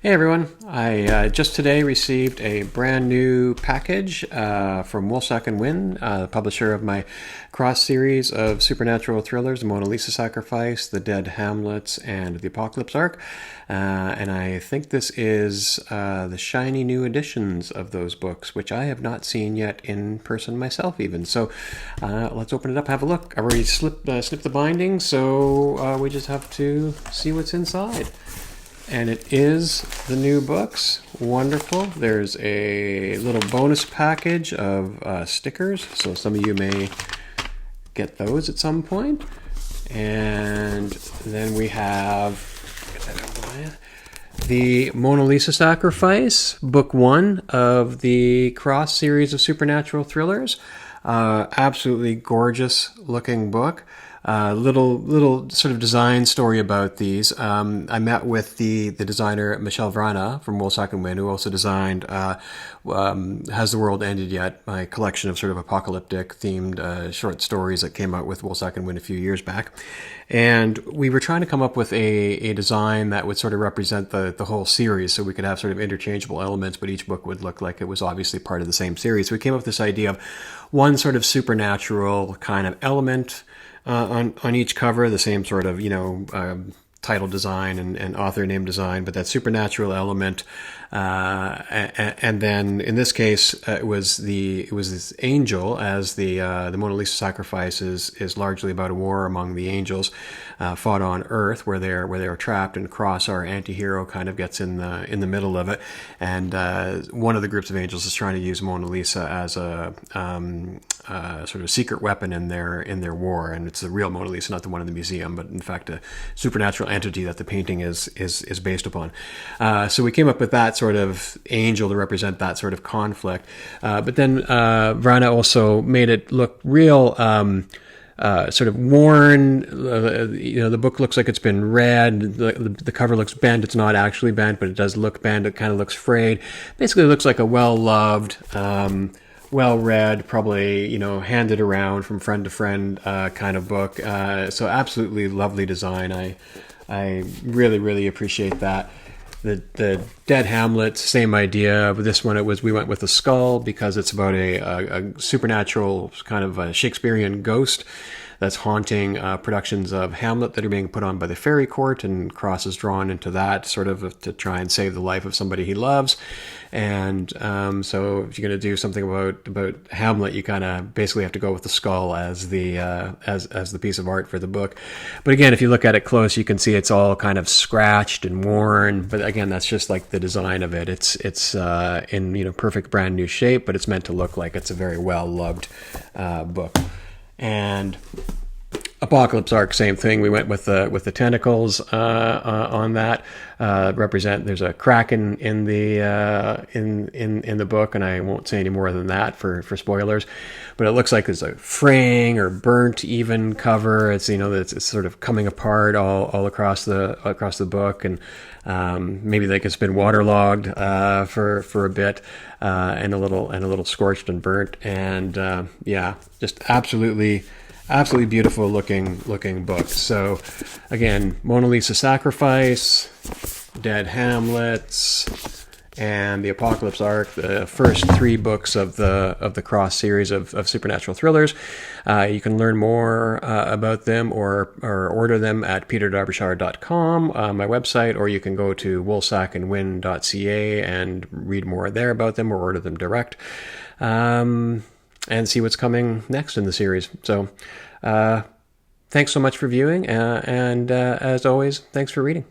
Hey everyone, I just today received a brand new package from Woolsack and Wynne, the publisher of my cross series of supernatural thrillers, The Mona Lisa Sacrifice, The Dead Hamlets, and The Apocalypse Arc. And I think this is the shiny new editions of those books, which I have not seen yet in person myself even. So let's open it up, have a look. I've already snipped the binding, so we just have to see what's inside. And it is the new books. Wonderful. There's a little bonus package of stickers, so some of you may get those at some point. And then we have the Mona Lisa Sacrifice, book 1 of the Cross series of supernatural thrillers. Absolutely gorgeous looking book. Little sort of design story about these. I met with the designer Michelle Vrana from Woolsack and Wynne, who also designed Has the World Ended Yet? My collection of sort of apocalyptic themed short stories that came out with Woolsack and Wynne a few years back. And we were trying to come up with a design that would sort of represent the whole series, so we could have sort of interchangeable elements, but each book would look like it was obviously part of the same series. So we came up with this idea of one sort of supernatural kind of element on each cover, the same sort of, title design and author name design, but that supernatural element. And then in this case, it was this angel, as the Mona Lisa Sacrifice is largely about a war among the angels fought on Earth, where they're trapped, and Cross, our anti-hero, kind of gets in the middle of it. And one of the groups of angels is trying to use Mona Lisa as a sort of secret weapon in their war, and it's the real Mona Lisa, not the one in the museum, but in fact a supernatural entity that the painting is based upon. So we came up with that sort of angel to represent that sort of conflict. But then Vrana also made it look real sort of worn. The book looks like it's been read. The cover looks bent. It's not actually bent, but it does look bent. It kind of looks frayed. Basically, it looks like a well-loved, well-read, probably, handed around from friend to friend kind of book. So absolutely lovely design. I really, really appreciate that. The Dead Hamlets, same idea. But this one, we went with a skull because it's about a supernatural kind of a Shakespearean ghost that's haunting productions of Hamlet that are being put on by the fairy court, and Cross is drawn into that sort of to try and save the life of somebody he loves. And so if you're going to do something about Hamlet, you kind of basically have to go with the skull as the piece of art for the book. But again, if you look at it close, you can see it's all kind of scratched and worn. But again, that's just like the design of it. It's in perfect brand new shape, but it's meant to look like it's a very well loved book. And Apocalypse Arc, same thing. We went with the tentacles on that. There's a kraken in the book, and I won't say any more than that for spoilers. But it looks like there's a fraying or burnt even cover. It's it's sort of coming apart all across the book, and maybe like it's been waterlogged for a bit, and a little scorched and burnt. And just absolutely beautiful looking book. So again, Mona Lisa Sacrifice, Dead Hamlets, and The Apocalypse Arc, the first 3 books of the Cross series of supernatural thrillers. You can learn more about them or order them at peterdarbyshire.com, my website, or you can go to woolsackandwynne.ca and read more there about them, or order them direct. And see what's coming next in the series. So thanks so much for viewing, and as always, thanks for reading.